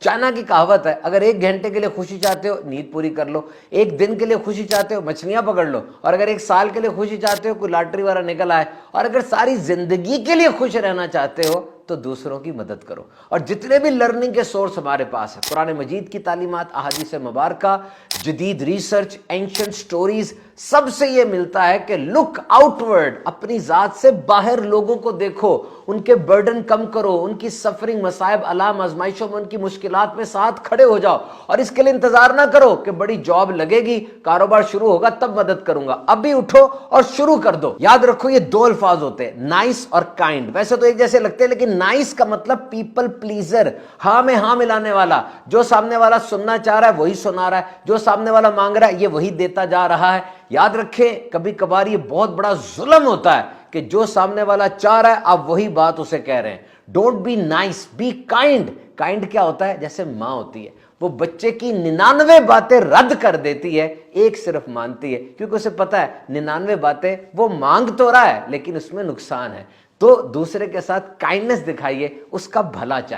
China की कहावत है, अगर 1 घंटे के लिए खुशी चाहते हो नींद पूरी कर लो, 1 दिन के लिए खुशी चाहते हो मछलियां पकड़ लो, और अगर 1 साल के लिए खुशी चाहते हो कोई लॉटरी वाला निकल आए, और अगर सारी जिंदगी के लिए खुश रहना चाहते हो तो दूसरों की मदद करो। और जितने भी लर्निंग के सोर्स हमारे पास है, कुरान मजीद की तालीमात, अहादीस मुबारका, जदीद रिसर्च, एंशिएंट स्टोरीज, सबसे ये मिलता है कि लुक आउटवर्ड, अपनी जात से बाहर लोगों को देखो, उनके बर्डन कम करो, उनकी सफरिंग, मसाइब, अलाम, आजमाइशों में, उनकी मुश्किलात में साथ खड़े हो जाओ। और इसके लिए इंतजार ना करो कि बड़ी जॉब लगेगी, कारोबार शुरू होगा तब मदद करूंगा, अभी उठो और शुरू कर दो। याद रखो ये 2 अल्फाज होते हैं, नाइस और काइंड। वैसे तो एक जैसे लगते हैं, लेकिन नाइस का मतलब पीपल प्लीजर, हाँ में हाँ मिलाने वाला, जो सामने वाला सुनना चाह रहा है वही सुना रहा है, जो सामने वाला मांग रहा है ये वही देता जा रहा है। याद रखें कभी कभार ये बहुत बड़ा जुल्म होता है कि जो सामने वाला चाह रहा है आप वही बात उसे कह रहे हैं। Don't be nice, be kind. Kind क्या होता है? जैसे मां होती है, वो बच्चे की 99 बातें रद्द कर देती है, एक सिर्फ मानती है, क्योंकि उसे पता है 99 बातें वो मांग तो रहा है लेकिन उसमें नुकसान है। तो दूसरे के साथ काइंडनेस दिखाइए, उसका भला चाहे।